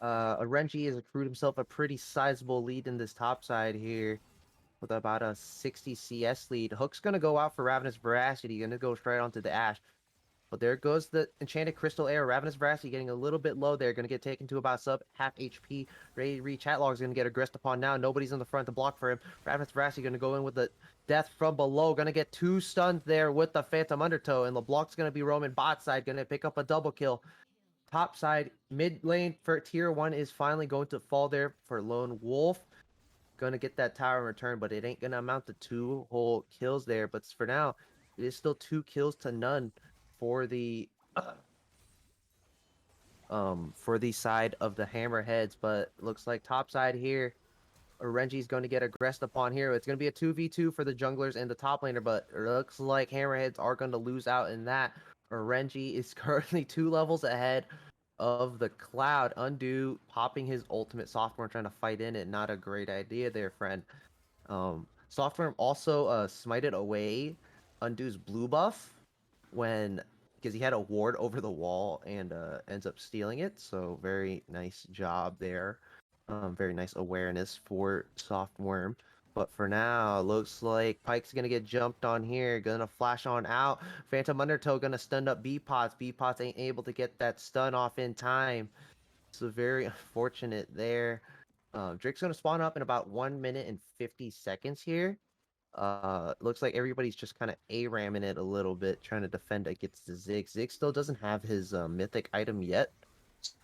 Renji has accrued himself a pretty sizable lead in this top side here with about a 60 CS lead. Hook's gonna go out for Ravenous Veracity, gonna go straight onto the Ash. But there goes the Enchanted Crystal Air. Ravenous Veracity getting a little bit low there. Going to get taken to about sub half HP. Ready to reach Chatlog is going to get aggressed upon now. Nobody's in the front to block for him. Ravenous Veracity going to go in with the death from below. Going to get 2 stuns there with the Phantom Undertow. And LeBlanc's going to be roaming bot side. Going to pick up a double kill. Top side, mid lane for tier 1 is finally going to fall there for Lone Wolf. Going to get that tower in return, but it ain't going to amount to 2 whole kills there. But for now, it is still 2 kills to none for the side of the Hammerheads, but looks like top side here, Renji's going to get aggressed upon here. It's going to be a 2v2 for the junglers and the top laner, but it looks like Hammerheads are going to lose out in that. Renji is currently 2 levels ahead of the Cloud. Undo popping his ultimate software, trying to fight in it. Not a great idea there, friend. Software also smited away Undo's blue buff when because he had a ward over the wall and ends up stealing it. So very nice job there. Very nice awareness for Softworm. But for now, looks like Pike's gonna get jumped on here. Gonna flash on out. Phantom Undertow gonna stun up B-Pots. B-Pots ain't able to get that stun off in time. So very unfortunate there. Drake's gonna spawn up in about 1 minute and 50 seconds here. Looks like everybody's just kind of A-ramming it a little bit, trying to defend against the Zig. Zig still doesn't have his mythic item yet,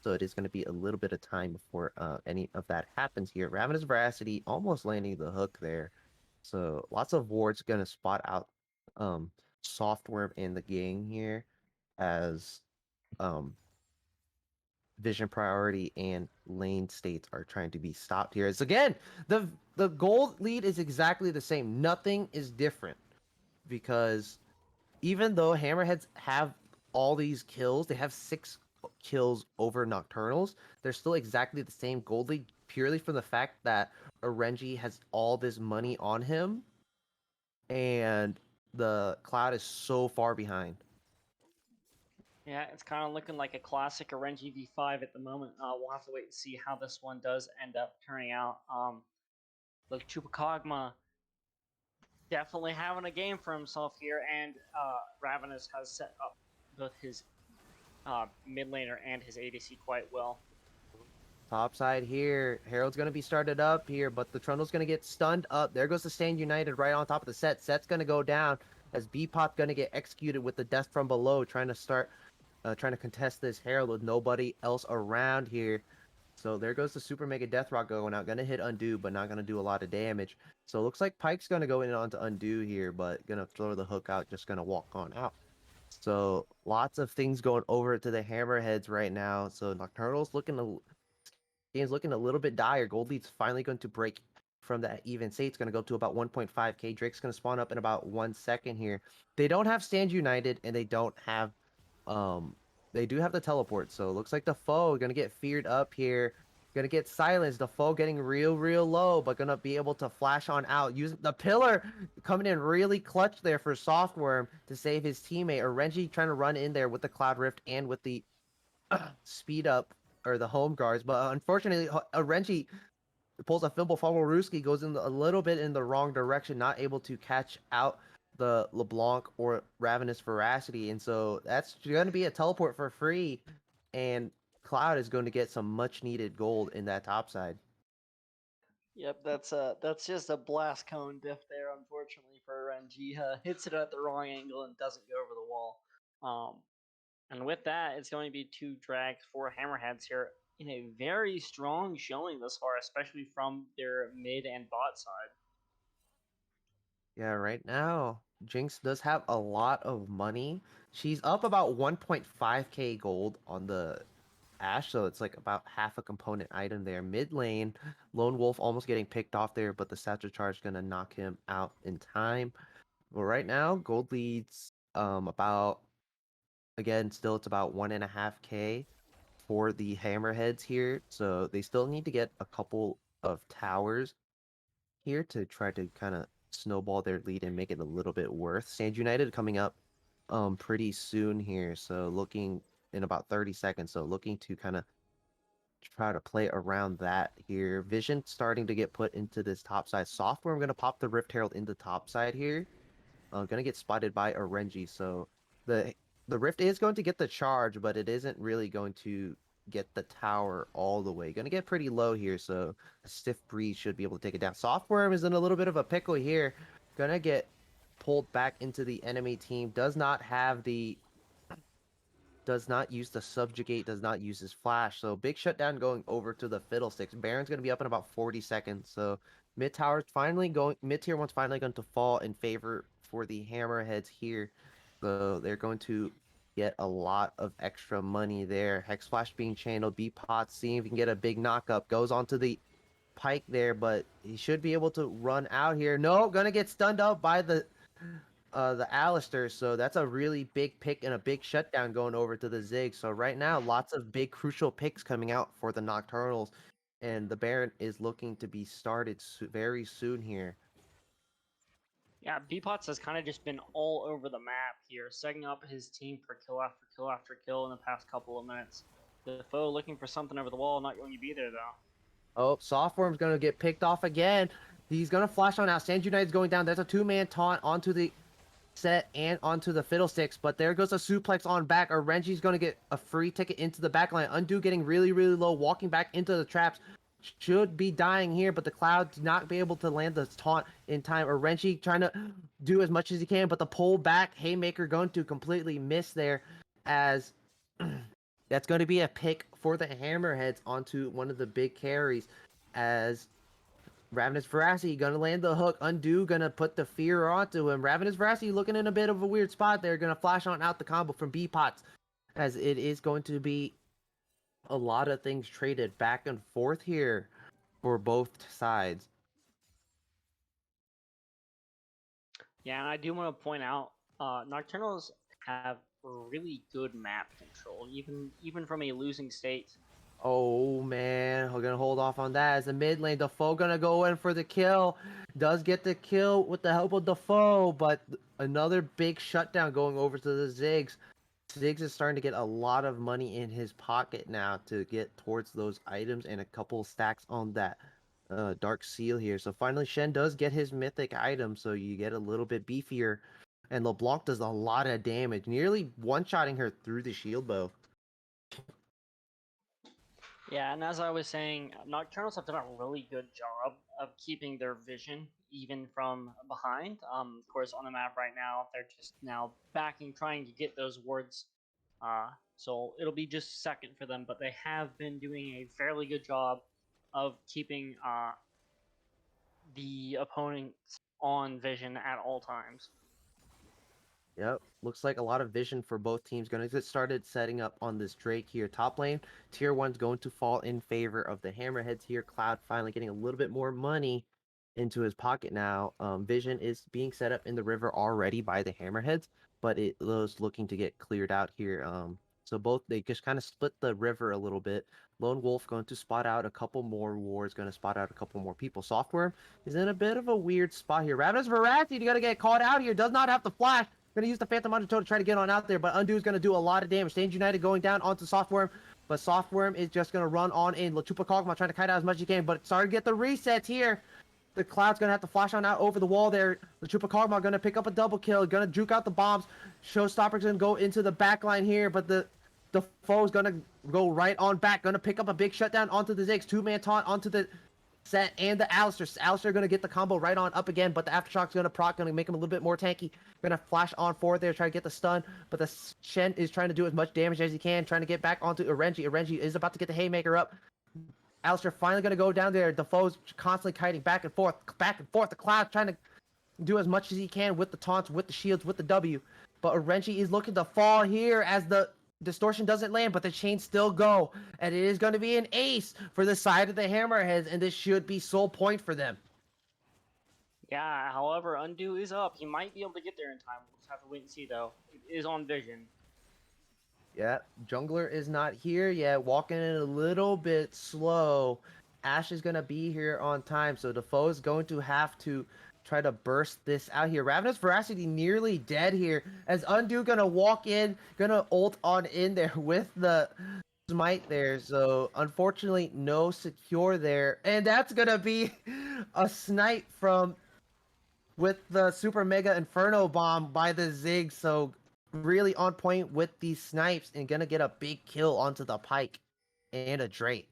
so it is going to be a little bit of time before any of that happens here. Ravenous Veracity almost landing the hook there. So lots of wards going to spot out Softworm in the gang here as um, vision priority and lane states are trying to be stopped here. It's again, the gold lead is exactly the same. Nothing is different because even though Hammerheads have all these kills, they have 6 kills over Nocturnals. They're still exactly the same gold lead purely from the fact that Renji has all this money on him and the Cloud is so far behind. Yeah, it's kind of looking like a classic RNG V5 at the moment. We'll have to wait and see how this one does end up turning out. Look, Chupacabra definitely having a game for himself here, and Ravenous has set up both his mid laner and his ADC quite well. Top side here. Herald's going to be started up here, but the Trundle's going to get stunned up. There goes the Stand United right on top of the set. Set's going to go down as B-Pot's going to get executed with the death from below, trying to contest this Herald with nobody else around here. So there goes the Super Mega Death Rock going out. Going to hit Undo, but not going to do a lot of damage. So it looks like Pike's going to go in onto Undo here, but going to throw the hook out, just going to walk on out. So lots of things going over to the Hammerheads right now. So Nocturnal's game's looking a little bit dire. Gold lead's finally going to break from that even state. It's going to go to about 1.5k. Drake's going to spawn up in about 1 second here. They don't have Stand United, and they don't have they do have the teleport. So it looks like the foe going to get feared up here. Going to get silenced. The foe getting real low, but going to be able to flash on out. Using the pillar coming in really clutch there for Softworm to save his teammate. Or Renji trying to run in there with the Cloud Rift and with the speed up or the home guards, but unfortunately, Renji pulls a Fimble Ruski, goes in a little bit in the wrong direction, not able to catch out the LeBlanc or Ravenous Veracity, and so that's going to be a teleport for free, and Cloud is going to get some much needed gold in that top side. Yep, that's just a blast cone diff there, unfortunately for RNG. Hits it at the wrong angle and doesn't go over the wall. And with that, it's going to be 2 drags for Hammerheads here in a very strong showing thus far, especially from their mid and bot side. Yeah, right now, Jinx does have a lot of money. She's up about 1.5k gold on the Ash, so it's like about half a component item there. Mid lane, Lone Wolf almost getting picked off there, but the Satchel Charge gonna knock him out in time. Well, right now, gold leads about again, still it's about 1.5k for the Hammerheads here. So they still need to get a couple of towers here to try to kind of snowball their lead and make it a little bit worth. Sand United coming up pretty soon here, so looking in about 30 seconds. So looking to kind of try to play around that here. Vision starting to get put into this top side. Software, I'm gonna pop the Rift Herald into top side here. Gonna get spotted by Orenji. So the the Rift is going to get the charge, but it isn't really going to get the tower all the way. Gonna get pretty low here, so a stiff breeze should be able to take it down. Softworm is in a little bit of a pickle here. Gonna get pulled back into the enemy team. Does not have the does not use the subjugate, does not use his flash. So big shutdown going over to the Fiddlesticks. Baron's going to be up in about 40 seconds. So mid tier one's finally going to fall in favor for the Hammerheads here. So they're going to get a lot of extra money there. Hex Flash being channeled. B-Pot seeing if he can get a big knockup. Goes onto the Pike there, but he should be able to run out here. No, gonna get stunned up by the Alistair, so that's a really big pick and a big shutdown going over to the Zig. So right now, lots of big crucial picks coming out for the Nocturnals, and the Baron is looking to be started very soon here. Yeah, Beepots has kind of just been all over the map here, setting up his team for kill after kill after kill in the past couple of minutes. The foe looking for something over the wall, not going to be there though. Oh, Softworm's gonna get picked off again. He's gonna flash on out. Sand United's going down. There's a two-man taunt onto the set and onto the Fiddlesticks, but there goes a suplex on back. Renji's going to get a free ticket into the back line. Undo getting really, really low, walking back into the traps. Should be dying here, but the Cloud did not be able to land the taunt in time. Renji trying to do as much as he can, but the pull back Haymaker going to completely miss there, as that's going to be a pick for the Hammerheads onto one of the big carries, as Ravenous Veracity gonna land the hook. Undo gonna put the fear onto him. Ravenous Veracity looking in a bit of a weird spot there. Gonna flash on out the combo from B-Pots, as it is going to be a lot of things traded back and forth here for both sides. Yeah, and I do want to point out, Nocturnals have really good map control, even from a losing state. Oh man, we're gonna hold off on that as the mid lane. Defoe gonna go in for the kill. Does get the kill with the help of Defoe, but another big shutdown going over to the Ziggs. Ziggs is starting to get a lot of money in his pocket now to get towards those items and a couple stacks on that Dark Seal here. So finally Shen does get his mythic item, so you get a little bit beefier. And LeBlanc does a lot of damage, nearly one-shotting her through the shield bow. Yeah, and as I was saying, Nocturnals have done a really good job of keeping their vision even from behind. Of course, on the map right now, they're just now backing, trying to get those wards. So it'll be just second for them, but they have been doing a fairly good job of keeping the opponents on vision at all times. Yep, looks like a lot of vision for both teams. Going to get started setting up on this Drake here. Top lane, tier 1's going to fall in favor of the Hammerheads here. Cloud finally getting a little bit more money into his pocket now. Vision is being set up in the river already by the Hammerheads, but it was looking to get cleared out here. So both, they just kind of split the river a little bit. Lone Wolf going to spot out a couple more wards, going to spot out a couple more people. Softworm is in a bit of a weird spot here. Ravenous Veracity, you got to get caught out here. Does not have to flash. Gonna use the Phantom Undertow to try to get on out there, but Undo is gonna do a lot of damage. Stage United going down onto Softworm, but Softworm is just gonna run on in. Lachupa Kog'Maw trying to kite out as much as he can, but starting to get the resets here. The Cloud's gonna have to flash on out over the wall there. Lachupa Kog'Maw gonna pick up a double kill, gonna juke out the bombs. Showstopper's gonna go into the back line here, but the foe's gonna go right on back, gonna pick up a big shutdown onto the Ziggs. Two-man taunt onto the set and the Alistair. Alistair gonna get the combo right on up again, but the Aftershock's gonna proc, gonna make him a little bit more tanky. Gonna flash on forward there, try to get the stun, but the Shen is trying to do as much damage as he can, trying to get back onto Orenji. Orenji is about to get the Haymaker up. Alistair finally gonna go down there. Defoe's constantly kiting back and forth, back and forth. The Cloud trying to do as much as he can with the taunts, with the shields, with the W. But Orenji is looking to fall here as the distortion doesn't land, but the chains still go. And it is going to be an ace for the side of the Hammerheads, and this should be sole point for them. Yeah, however, Undo is up. He might be able to get there in time. We'll just have to wait and see, though. It is on vision. Yeah, Jungler is not here yet, walking in a little bit slow. Ashe is going to be here on time, so Defoe is going to have to try to burst this out here. Ravenous Veracity nearly dead here, as Undo gonna walk in, gonna ult on in there with the might there. So unfortunately, no secure there, and that's gonna be a snipe from with the super mega inferno bomb by the Zig. So really on point with these snipes and gonna get a big kill onto the Pike and a Drake.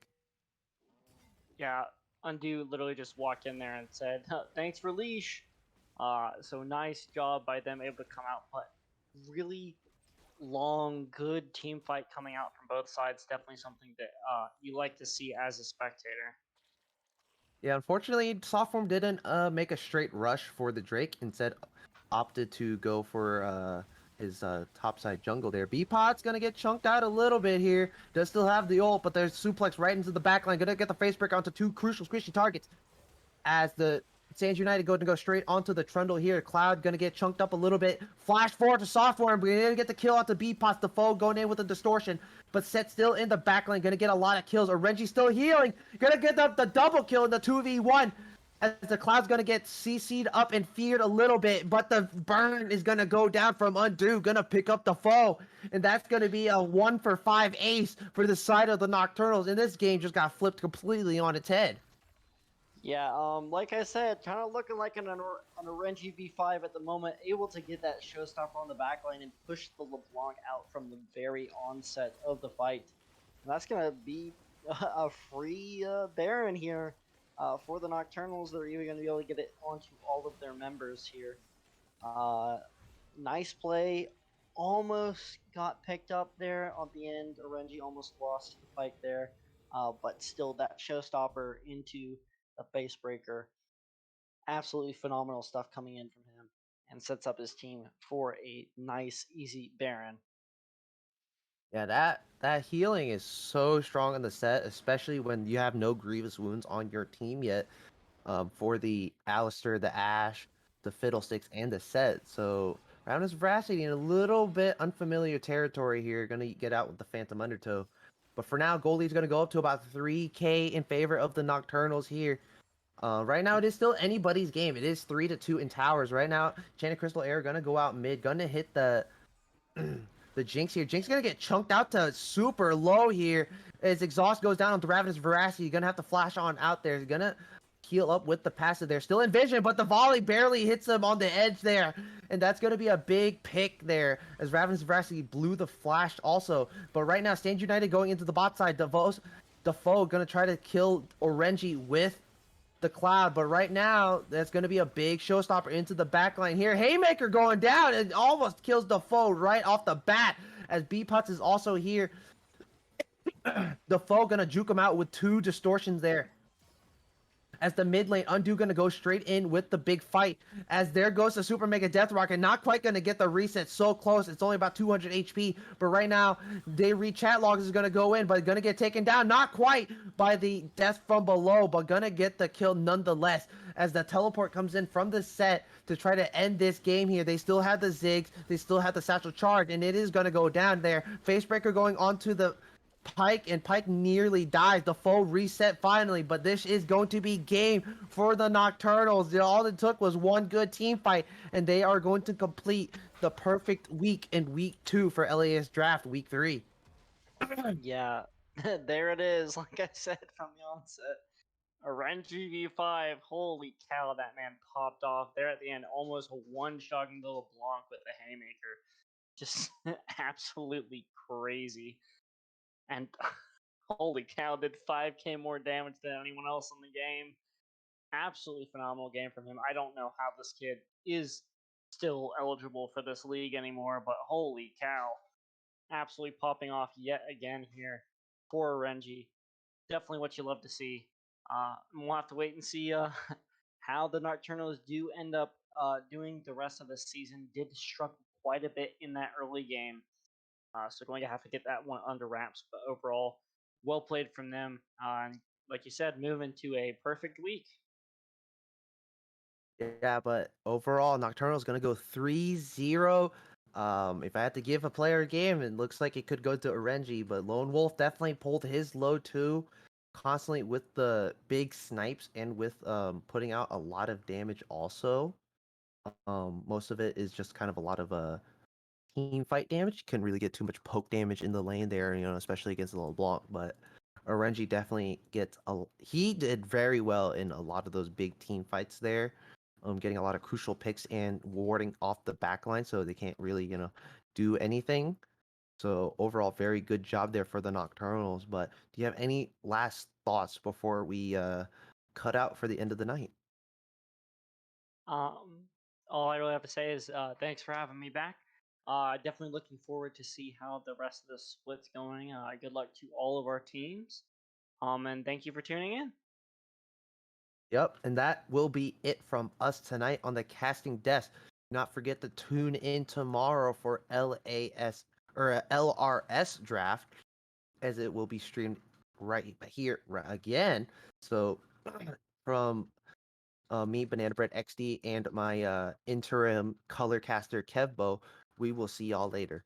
Yeah, Undo literally just walked in there and said, "Thanks for leash." So nice job by them able to come out, but really long, good team fight coming out from both sides. Definitely something that you like to see as a spectator. Yeah, unfortunately, Softform didn't make a straight rush for the Drake. Instead, opted to go for his topside jungle there. B-Pot's gonna get chunked out a little bit here. Does still have the ult, but there's suplex right into the backline. Gonna get the face break onto two crucial squishy targets. As the Sands United going to go straight onto the Trundle here. Cloud gonna get chunked up a little bit. Flash forward to Software, and we're gonna get the kill onto B-Pots. The foe going in with a distortion, but Set still in the backline, gonna get a lot of kills. Orenji still healing, gonna get the double kill in the 2v1. As the Cloud's gonna get CC'd up and feared a little bit, but the burn is gonna go down from Undo, gonna pick up the foe, and that's gonna be a 1-for-5 ace for the side of the Nocturnals. And this game just got flipped completely on its head. Yeah, like I said, kind of looking like an Orange V5 at the moment, able to get that showstopper on the backline and push the LeBlanc out from the very onset of the fight. And that's going to be a free Baron here for the Nocturnals. They're even going to be able to get it onto all of their members here. Nice play. Almost got picked up there on the end. Orenji almost lost the fight there. But still, that showstopper into the face breaker. Absolutely phenomenal stuff coming in from him and sets up his team for a nice, easy Baron. Yeah, that healing is so strong in the set, especially when you have no grievous wounds on your team yet. For the Alistair, the Ash, the Fiddlesticks, and the Set. So Rounders Veracity in a little bit unfamiliar territory here. Gonna get out with the Phantom Undertow. But for now, Goldie's gonna go up to about 3K in favor of the Nocturnals here. Right now, it is still anybody's game. It is 3-2 in towers. Right now, Chain of Crystal Air gonna go out mid, gonna hit the the Jinx here. Jinx gonna get chunked out to super low here. As exhaust goes down on the Ravenous Veracity, you're gonna have to flash on out there. He's gonna heal up with the passive there. Still in vision, but the volley barely hits him on the edge there. And that's gonna be a big pick there as Ravenous Veracity blew the flash also. But right now, Stand United going into the bot side. Defoe gonna try to kill Orenji with the Cloud, but right now that's going to be a big showstopper into the backline here. Haymaker going down and almost kills the foe right off the bat as B-Putz is also here. The foe going to juke him out with two distortions there. As the mid lane, Undo gonna go straight in with the big fight. As there goes the Super Mega Death Rocket, not quite gonna get the reset. So close, it's only about 200 HP. But right now, Day Chat Logs is gonna go in, but gonna get taken down. Not quite by the death from below, but gonna get the kill nonetheless. As the teleport comes in from the set to try to end this game here. They still have the Ziggs, they still have the Satchel Charge, and it is gonna go down there. Facebreaker going onto the Pike, and Pike nearly dies. The foe reset finally, but this is going to be game for the Nocturnals. All it took was one good team fight, and they are going to complete the perfect week in week 2 for LAS Draft week 3. Yeah, there it is. Like I said from the onset, Orange V5. Holy cow, that man popped off there at the end, almost one-shotting the LeBlanc with the haymaker. Just absolutely crazy. And holy cow, did 5k more damage than anyone else in the game. Absolutely phenomenal game from him. I don't know how this kid is still eligible for this league anymore, but holy cow. Absolutely popping off yet again here for Renji. Definitely what you love to see. We'll have to wait and see how the Nocturnals do end up doing the rest of the season. Did struggle quite a bit in that early game. So going to have to get that one under wraps. But overall, well played from them. And like you said, moving to a perfect week. Yeah, but overall, Nocturnal is going to go 3-0. If I had to give a player a game, it looks like it could go to Orenji, but Lone Wolf definitely pulled his load too, constantly with the big snipes and with putting out a lot of damage also. Most of it is just kind of a lot of team fight damage. Couldn't really get too much poke damage in the lane there, especially against LeBlanc. But Orenji definitely gets he did very well in a lot of those big team fights there, getting a lot of crucial picks and warding off the backline so they can't really, do anything. So overall, very good job there for the Nocturnals. But do you have any last thoughts before we cut out for the end of the night? Um, all I really have to say is thanks for having me back. Definitely looking forward to see how the rest of the split's going. Good luck to all of our teams. And thank you for tuning in. Yep, and that will be it from us tonight on the casting desk. Do not forget to tune in tomorrow for LAS or LRS draft, as it will be streamed right here again. So from me, Banana Bread XD, and my interim color caster Kevbo, we will see y'all later.